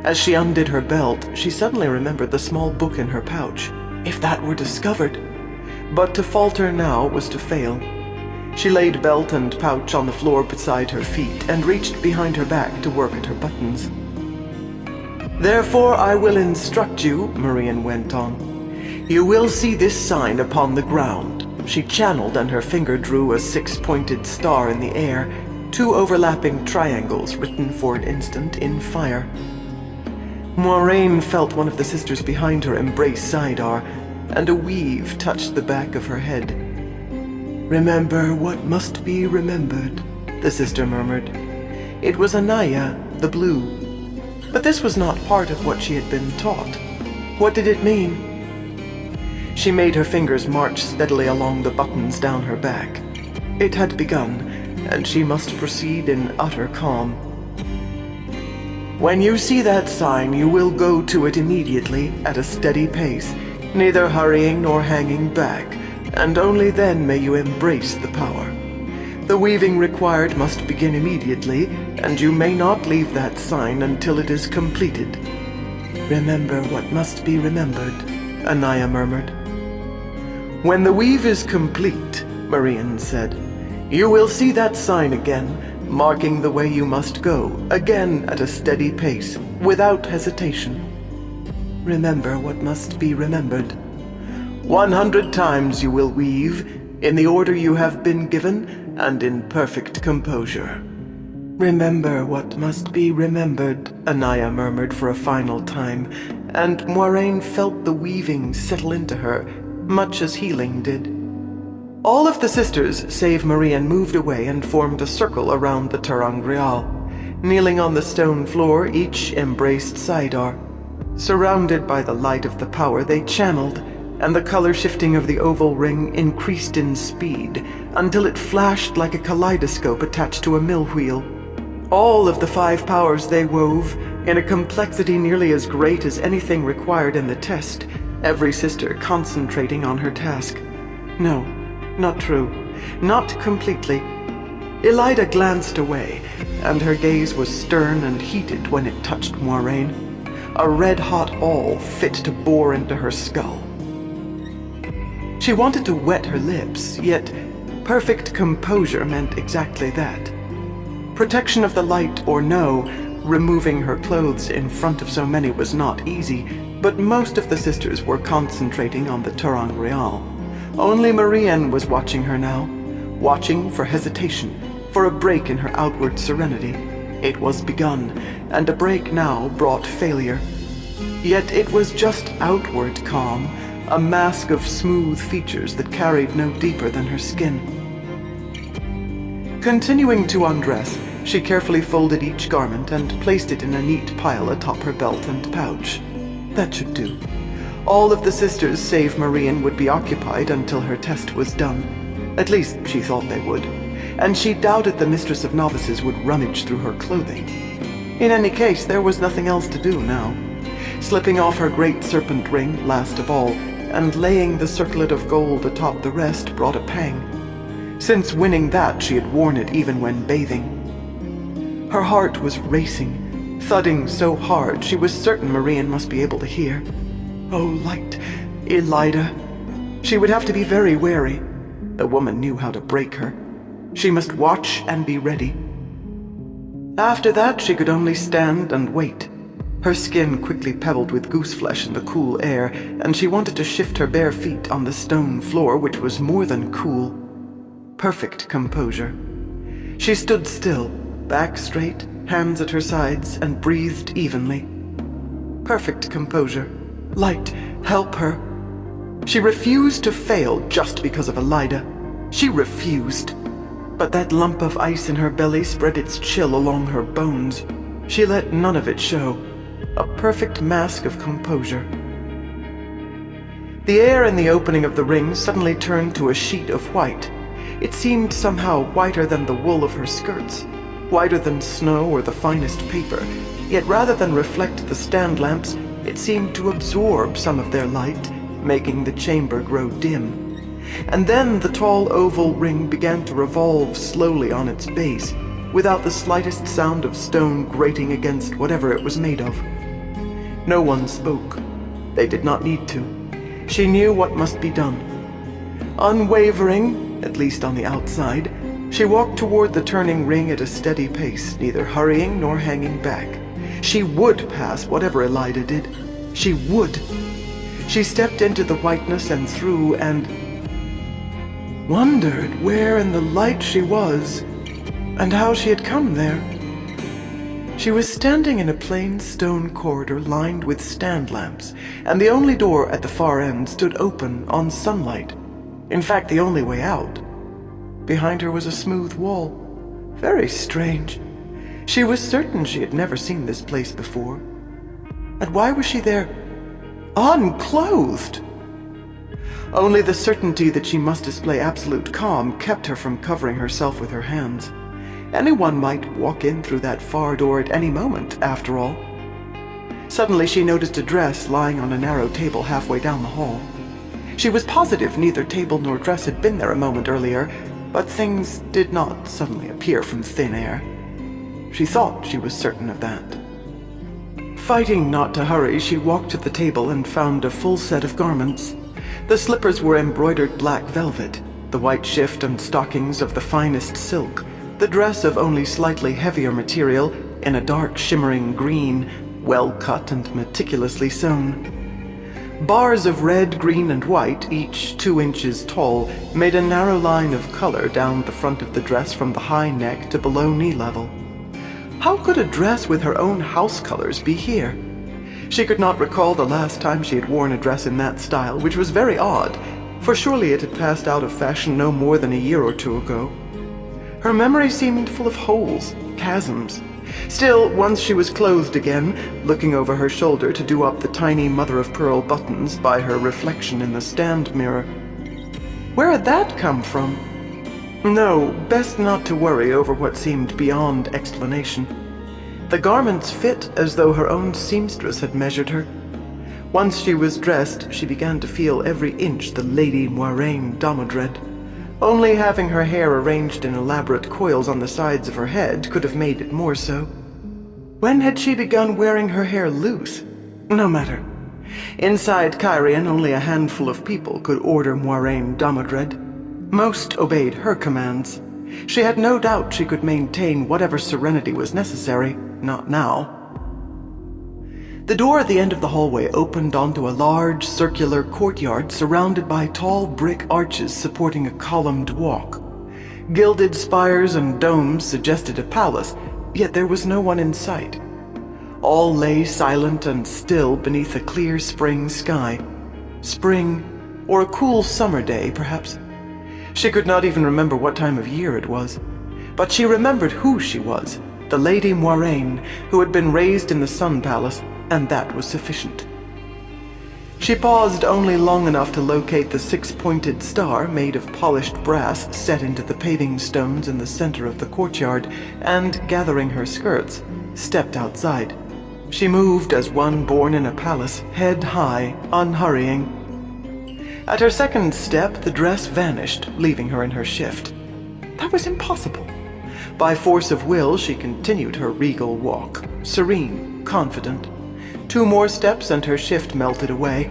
As she undid her belt, she suddenly remembered the small book in her pouch. If that were discovered! But to falter now was to fail. She laid belt and pouch on the floor beside her feet and reached behind her back to work at her buttons. "Therefore I will instruct you," Marian went on. "You will see this sign upon the ground." She channeled and her finger drew a six-pointed star in the air, two overlapping triangles written for an instant in fire. Moiraine felt one of the sisters behind her embrace Saidar, and a weave touched the back of her head. "Remember what must be remembered," the sister murmured. It was Anaya, the blue. But this was not part of what she had been taught. What did it mean? She made her fingers march steadily along the buttons down her back. It had begun, and she must proceed in utter calm. "When you see that sign, you will go to it immediately, at a steady pace, neither hurrying nor hanging back, and only then may you embrace the power. The weaving required must begin immediately, and you may not leave that sign until it is completed." "Remember what must be remembered," Anaya murmured. "When the weave is complete," Marian said, "you will see that sign again, marking the way you must go, again at a steady pace, without hesitation." "Remember what must be remembered." 100 times you will weave, in the order you have been given, and in perfect composure." "Remember what must be remembered," Anaya murmured for a final time, and Moiraine felt the weaving settle into her, much as healing did. All of the sisters, save Marian, moved away and formed a circle around the ter'angreal. Kneeling on the stone floor, each embraced Saidar. Surrounded by the light of the power, they channeled, and the color shifting of the oval ring increased in speed until it flashed like a kaleidoscope attached to a mill wheel. All of the 5 powers they wove, in a complexity nearly as great as anything required in the test, every sister concentrating on her task. No, not true. Not completely. Elida glanced away, and her gaze was stern and heated when it touched Moiraine. A red-hot awl fit to bore into her skull. She wanted to wet her lips, yet perfect composure meant exactly that. Protection of the light or no, removing her clothes in front of so many was not easy, but most of the sisters were concentrating on the ter'angreal. Only Marian was watching her now, watching for hesitation, for a break in her outward serenity. It was begun, and a break now brought failure. Yet it was just outward calm, a mask of smooth features that carried no deeper than her skin. Continuing to undress, she carefully folded each garment and placed it in a neat pile atop her belt and pouch. That should do. All of the sisters, save Marian, would be occupied until her test was done. At least she thought they would, and she doubted the Mistress of Novices would rummage through her clothing. In any case, there was nothing else to do now. Slipping off her great serpent ring, last of all, and laying the circlet of gold atop the rest brought a pang. Since winning that, she had worn it even when bathing. Her heart was racing, thudding so hard she was certain Marian must be able to hear. Oh, light, Elida. She would have to be very wary. The woman knew how to break her. She must watch and be ready. After that, she could only stand and wait. Her skin quickly pebbled with gooseflesh in the cool air, and she wanted to shift her bare feet on the stone floor, which was more than cool. Perfect composure. She stood still, back straight, hands at her sides, and breathed evenly. Perfect composure. Light, help her. She refused to fail just because of Elida. She refused. But that lump of ice in her belly spread its chill along her bones. She let none of it show. A perfect mask of composure. The air in the opening of the ring suddenly turned to a sheet of white. It seemed somehow whiter than the wool of her skirts, whiter than snow or the finest paper, yet rather than reflect the stand lamps, it seemed to absorb some of their light, making the chamber grow dim. And then the tall oval ring began to revolve slowly on its base, without the slightest sound of stone grating against whatever it was made of. No one spoke. They did not need to. She knew what must be done. Unwavering, at least on the outside, she walked toward the turning ring at a steady pace, neither hurrying nor hanging back. She would pass whatever Elida did. She would. She stepped into the whiteness and through and wondered where in the light she was and how she had come there. She was standing in a plain stone corridor lined with stand lamps, and the only door at the far end stood open on sunlight. In fact, the only way out. Behind her was a smooth wall. Very strange. She was certain she had never seen this place before. And why was she there, unclothed? Only the certainty that she must display absolute calm kept her from covering herself with her hands. Anyone might walk in through that far door at any moment, after all. Suddenly she noticed a dress lying on a narrow table halfway down the hall. She was positive neither table nor dress had been there a moment earlier, but things did not suddenly appear from thin air. She thought she was certain of that. Fighting not to hurry, she walked to the table and found a full set of garments. The slippers were embroidered black velvet, the white shift and stockings of the finest silk, the dress of only slightly heavier material in a dark shimmering green, well cut and meticulously sewn. Bars of red, green, and white, each 2 inches tall, made a narrow line of color down the front of the dress from the high neck to below knee level. How could a dress with her own house colors be here? She could not recall the last time she had worn a dress in that style, which was very odd, for surely it had passed out of fashion no more than a year or 2 ago. Her memory seemed full of holes, chasms. Still, once she was clothed again, looking over her shoulder to do up the tiny mother-of-pearl buttons by her reflection in the stand mirror. Where had that come from? No, best not to worry over what seemed beyond explanation. The garments fit as though her own seamstress had measured her. Once she was dressed, she began to feel every inch the Lady Moiraine Damodred. Only having her hair arranged in elaborate coils on the sides of her head could have made it more so. When had she begun wearing her hair loose? No matter. Inside Cairhien, only a handful of people could order Moiraine Damodred. Most obeyed her commands. She had no doubt she could maintain whatever serenity was necessary. Not now. The door at the end of the hallway opened onto a large, circular courtyard surrounded by tall brick arches supporting a columned walk. Gilded spires and domes suggested a palace, yet there was no one in sight. All lay silent and still beneath a clear spring sky. Spring, or a cool summer day, perhaps. She could not even remember what time of year it was. But she remembered who she was, the Lady Moiraine, who had been raised in the Sun Palace, and that was sufficient. She paused only long enough to locate the 6-pointed star made of polished brass set into the paving stones in the center of the courtyard, and, gathering her skirts, stepped outside. She moved as one born in a palace, head high, unhurrying. At her second step, the dress vanished, leaving her in her shift. That was impossible. By force of will, she continued her regal walk, serene, confident. 2 more steps and her shift melted away.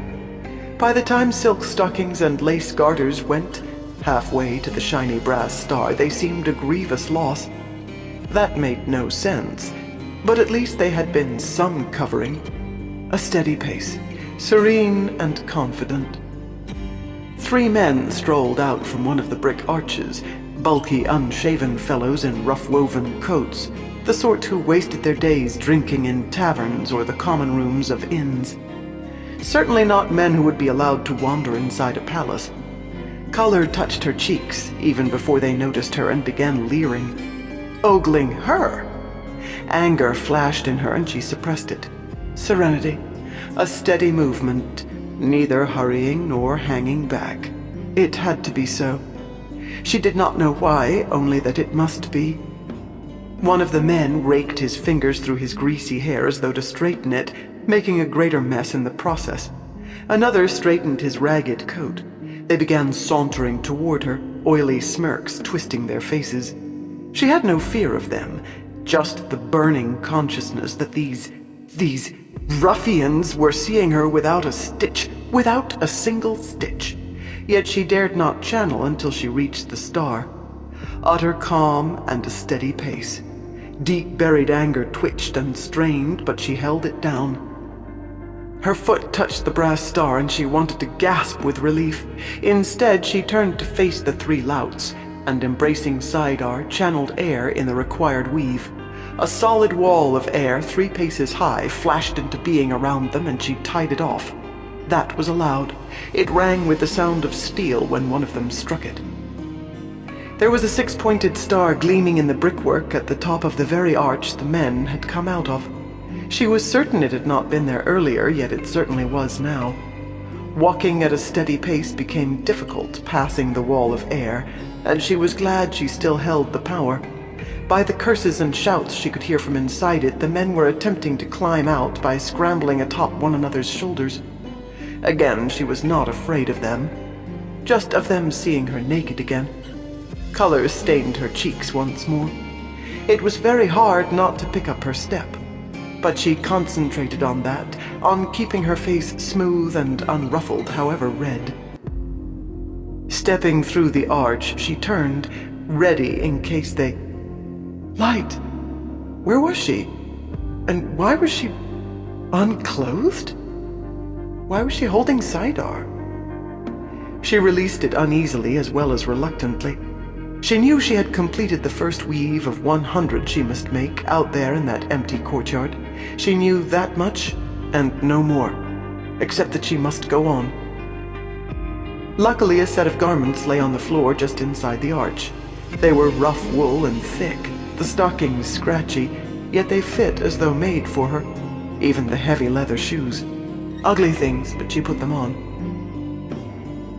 By the time silk stockings and lace garters went halfway to the shiny brass star, they seemed a grievous loss. That made no sense, but at least they had been some covering. A steady pace, serene and confident. 3 men strolled out from one of the brick arches, bulky, unshaven fellows in rough-woven coats, the sort who wasted their days drinking in taverns or the common rooms of inns. Certainly not men who would be allowed to wander inside a palace. Color touched her cheeks even before they noticed her and began leering. Ogling her! Anger flashed in her and she suppressed it. Serenity, a steady movement, neither hurrying nor hanging back. It had to be so. She did not know why, only that it must be. One of the men raked his fingers through his greasy hair as though to straighten it, making a greater mess in the process. Another straightened his ragged coat. They began sauntering toward her, oily smirks twisting their faces. She had no fear of them, just the burning consciousness that these ruffians were seeing her without a stitch, without a single stitch. Yet she dared not channel until she reached the star. Utter calm and a steady pace. Deep-buried anger twitched and strained, but she held it down. Her foot touched the brass star and she wanted to gasp with relief. Instead, she turned to face the 3 louts, and embracing Sidar, channeled air in the required weave. A solid wall of air 3 paces high flashed into being around them and she tied it off. That was allowed. It rang with the sound of steel when one of them struck it. There was a 6-pointed star gleaming in the brickwork at the top of the very arch the men had come out of. She was certain it had not been there earlier, yet it certainly was now. Walking at a steady pace became difficult, passing the wall of air, and she was glad she still held the power. By the curses and shouts she could hear from inside it, the men were attempting to climb out by scrambling atop one another's shoulders. Again, she was not afraid of them, just of them seeing her naked again. Color stained her cheeks once more. It was very hard not to pick up her step, but she concentrated on that, on keeping her face smooth and unruffled, however red. Stepping through the arch, she turned, ready in case they... Light! Where was she? And why was she unclothed? Why was she holding Sidar? She released it uneasily as well as reluctantly. She knew she had completed the first weave of 100 she must make out there in that empty courtyard. She knew that much and no more, except that she must go on. Luckily, a set of garments lay on the floor just inside the arch. They were rough wool and thick, the stockings scratchy, yet they fit as though made for her, even the heavy leather shoes. Ugly things, but she put them on.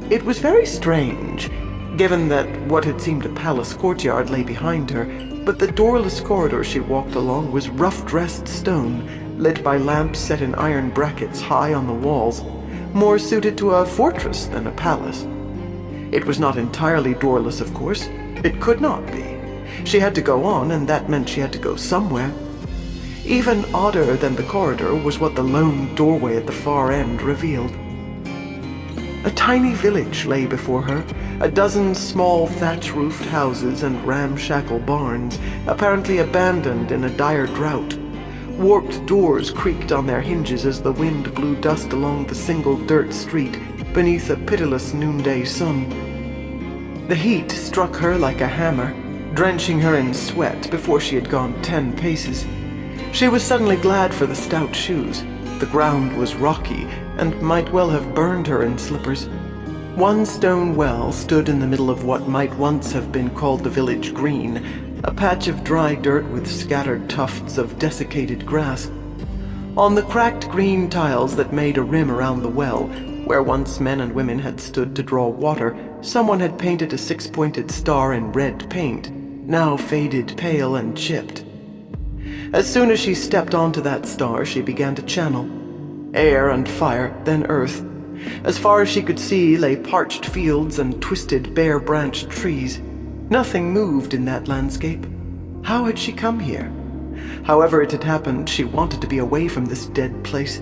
It was very strange, given that what had seemed a palace courtyard lay behind her, but the doorless corridor she walked along was rough-dressed stone, lit by lamps set in iron brackets high on the walls, more suited to a fortress than a palace. It was not entirely doorless, of course. It could not be. She had to go on, and that meant she had to go somewhere. Even odder than the corridor was what the lone doorway at the far end revealed. A tiny village lay before her, a dozen small thatch-roofed houses and ramshackle barns, apparently abandoned in a dire drought. Warped doors creaked on their hinges as the wind blew dust along the single dirt street beneath a pitiless noonday sun. The heat struck her like a hammer, drenching her in sweat before she had gone 10 paces. She was suddenly glad for the stout shoes. The ground was rocky and might well have burned her in slippers. One stone well stood in the middle of what might once have been called the village green, a patch of dry dirt with scattered tufts of desiccated grass. On the cracked green tiles that made a rim around the well, where once men and women had stood to draw water, someone had painted a 6-pointed star in red paint, now faded pale and chipped. As soon as she stepped onto that star, she began to channel. Air and fire, then earth. As far as she could see lay parched fields and twisted, bare-branched trees. Nothing moved in that landscape. How had she come here? However it had happened, she wanted to be away from this dead place.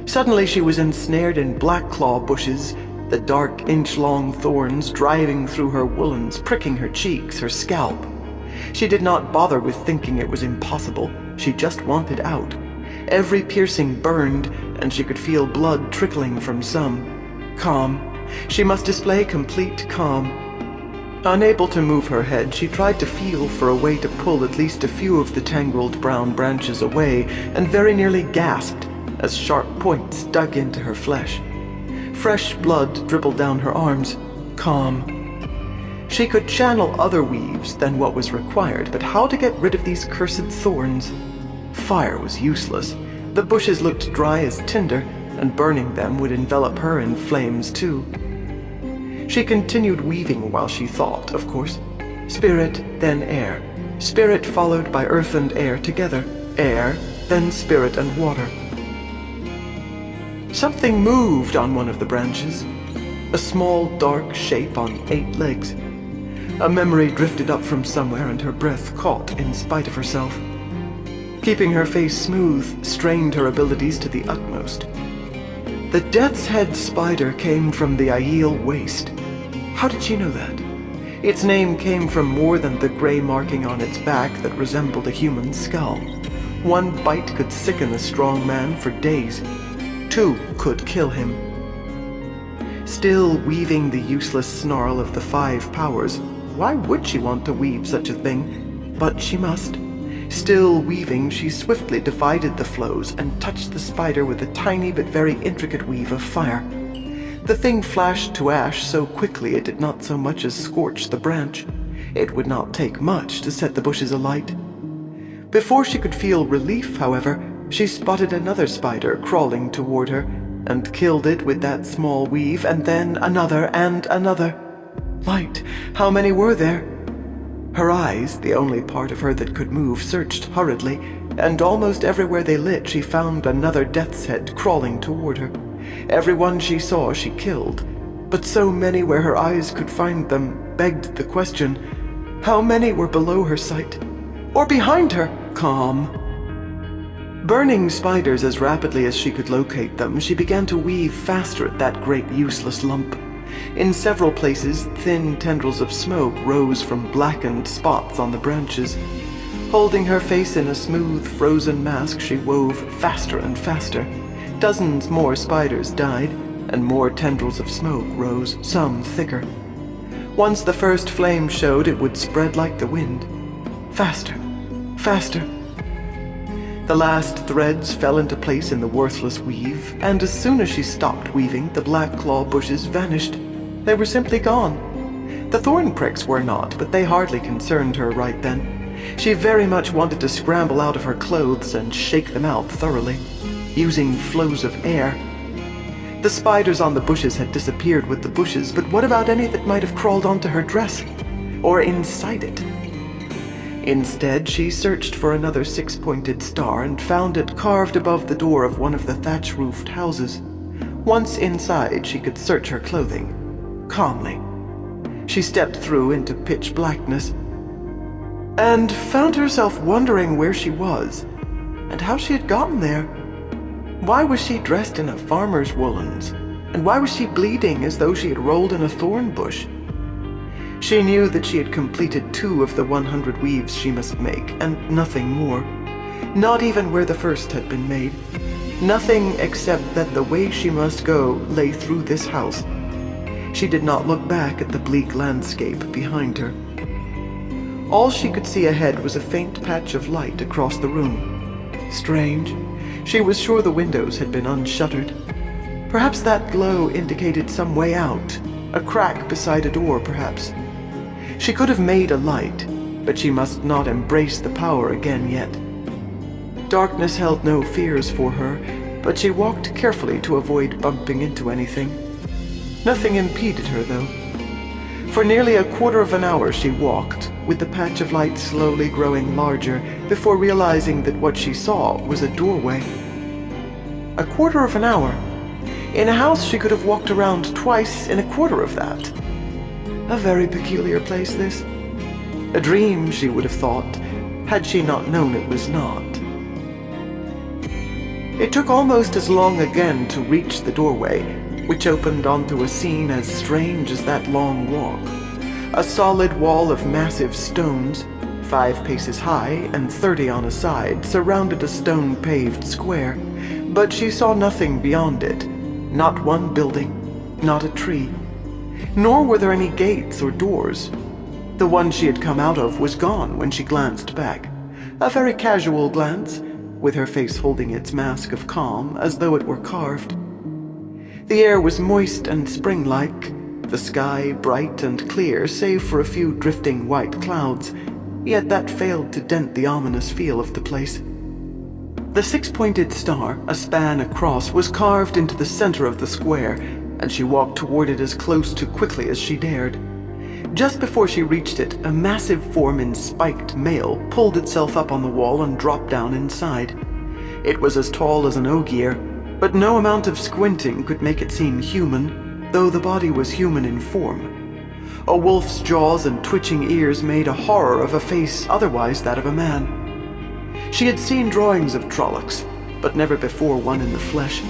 Suddenly she was ensnared in black-claw bushes, the dark inch-long thorns driving through her woolens, pricking her cheeks, her scalp. She did not bother with thinking it was impossible. She just wanted out. Every piercing burned, and she could feel blood trickling from some. Calm. She must display complete calm. Unable to move her head, she tried to feel for a way to pull at least a few of the tangled brown branches away, and very nearly gasped as sharp points dug into her flesh. Fresh blood dribbled down her arms. Calm. She could channel other weaves than what was required, but how to get rid of these cursed thorns? Fire was useless. The bushes looked dry as tinder, and burning them would envelop her in flames too. She continued weaving while she thought, of course. Spirit, then air. Spirit followed by earth and air together. Air, then spirit and water. Something moved on one of the branches. A small, dark shape on 8 legs. A memory drifted up from somewhere, and her breath caught in spite of herself. Keeping her face smooth strained her abilities to the utmost. The Death's Head spider came from the Aiel waste. How did she know that? Its name came from more than the gray marking on its back that resembled a human skull. 1 bite could sicken a strong man for days. 2 could kill him. Still weaving the useless snarl of the 5 powers, why would she want to weave such a thing? But she must. Still weaving, she swiftly divided the flows and touched the spider with a tiny but very intricate weave of fire. The thing flashed to ash so quickly it did not so much as scorch the branch. It would not take much to set the bushes alight. Before she could feel relief, however, she spotted another spider crawling toward her, and killed it with that small weave, and then another and another. Light! How many were there? Her eyes, the only part of her that could move, searched hurriedly, and almost everywhere they lit she found another Death's Head crawling toward her. Every one she saw she killed, but so many where her eyes could find them begged the question, how many were below her sight? Or behind her? Calm. Burning spiders as rapidly as she could locate them, she began to weave faster at that great useless lump. In several places, thin tendrils of smoke rose from blackened spots on the branches. Holding her face in a smooth, frozen mask, she wove faster and faster. Dozens more spiders died, and more tendrils of smoke rose, some thicker. Once the first flame showed, it would spread like the wind. Faster, faster. The last threads fell into place in the worthless weave, and as soon as she stopped weaving, the black claw bushes vanished. They were simply gone. The thorn pricks were not, but they hardly concerned her right then. She very much wanted to scramble out of her clothes and shake them out thoroughly, using flows of air. The spiders on the bushes had disappeared with the bushes, but what about any that might have crawled onto her dress, or inside it? Instead, she searched for another 6-pointed star and found it carved above the door of one of the thatch-roofed houses. Once inside, she could search her clothing, calmly. She stepped through into pitch blackness, and found herself wondering where she was, and how she had gotten there. Why was she dressed in a farmer's woolens, and why was she bleeding as though she had rolled in a thorn bush? She knew that she had completed 2 of the 100 weaves she must make, and nothing more. Not even where the first had been made. Nothing except that the way she must go lay through this house. She did not look back at the bleak landscape behind her. All she could see ahead was a faint patch of light across the room. Strange. She was sure the windows had been unshuttered. Perhaps that glow indicated some way out, a crack beside a door, perhaps. She could have made a light, but she must not embrace the power again yet. Darkness held no fears for her, but she walked carefully to avoid bumping into anything. Nothing impeded her, though. For nearly a quarter of an hour she walked, with the patch of light slowly growing larger, before realizing that what she saw was a doorway. A quarter of an hour. In a house she could have walked around twice in a quarter of that. A very peculiar place, this. A dream, she would have thought, had she not known it was not. It took almost as long again to reach the doorway, which opened onto a scene as strange as that long walk. A solid wall of massive stones, 5 paces high and 30 on a side, surrounded a stone-paved square, but she saw nothing beyond it. Not one building, not a tree. Nor were there any gates or doors. The one she had come out of was gone when she glanced back. A very casual glance, with her face holding its mask of calm as though it were carved. The air was moist and spring-like, the sky bright and clear save for a few drifting white clouds, yet that failed to dent the ominous feel of the place. The 6-pointed star, a span across, was carved into the center of the square, and she walked toward it as close to quickly as she dared. Just before she reached it, a massive form in spiked mail pulled itself up on the wall and dropped down inside. It was as tall as an ogier, but no amount of squinting could make it seem human, though the body was human in form. A wolf's jaws and twitching ears made a horror of a face otherwise that of a man. She had seen drawings of Trollocs, but never before one in the flesh.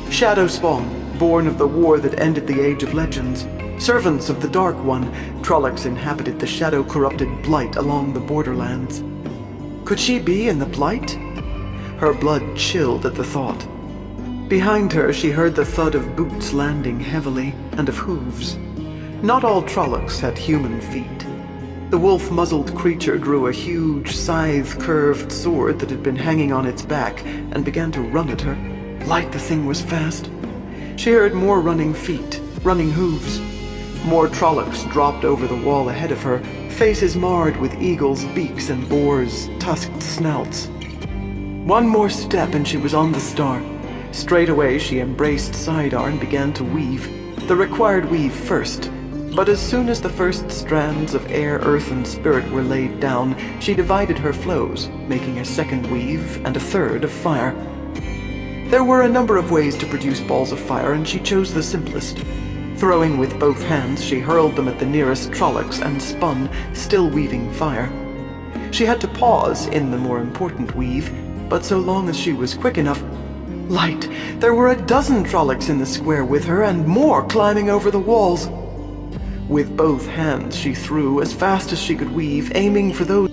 Shadow spawn, born of the war that ended the Age of Legends. Servants of the Dark One, Trollocs inhabited the shadow-corrupted Blight along the borderlands. Could she be in the Blight? Her blood chilled at the thought. Behind her, she heard the thud of boots landing heavily, and of hooves. Not all Trollocs had human feet. The wolf-muzzled creature drew a huge, scythe-curved sword that had been hanging on its back and began to run at her. Light, the thing was fast. She heard more running feet, running hooves. More Trollocs dropped over the wall ahead of her, faces marred with eagles' beaks and boars' tusked snouts. One more step and she was on the star. Straight away she embraced Sidar and began to weave. The required weave first. But as soon as the first strands of air, earth, and spirit were laid down, she divided her flows, making a second weave and a third of fire. There were a number of ways to produce balls of fire, and she chose the simplest. Throwing with both hands, she hurled them at the nearest Trollocs and spun, still weaving fire. She had to pause in the more important weave, but so long as she was quick enough... Light! There were a dozen Trollocs in the square with her, and more climbing over the walls. With both hands she threw as fast as she could weave, aiming for those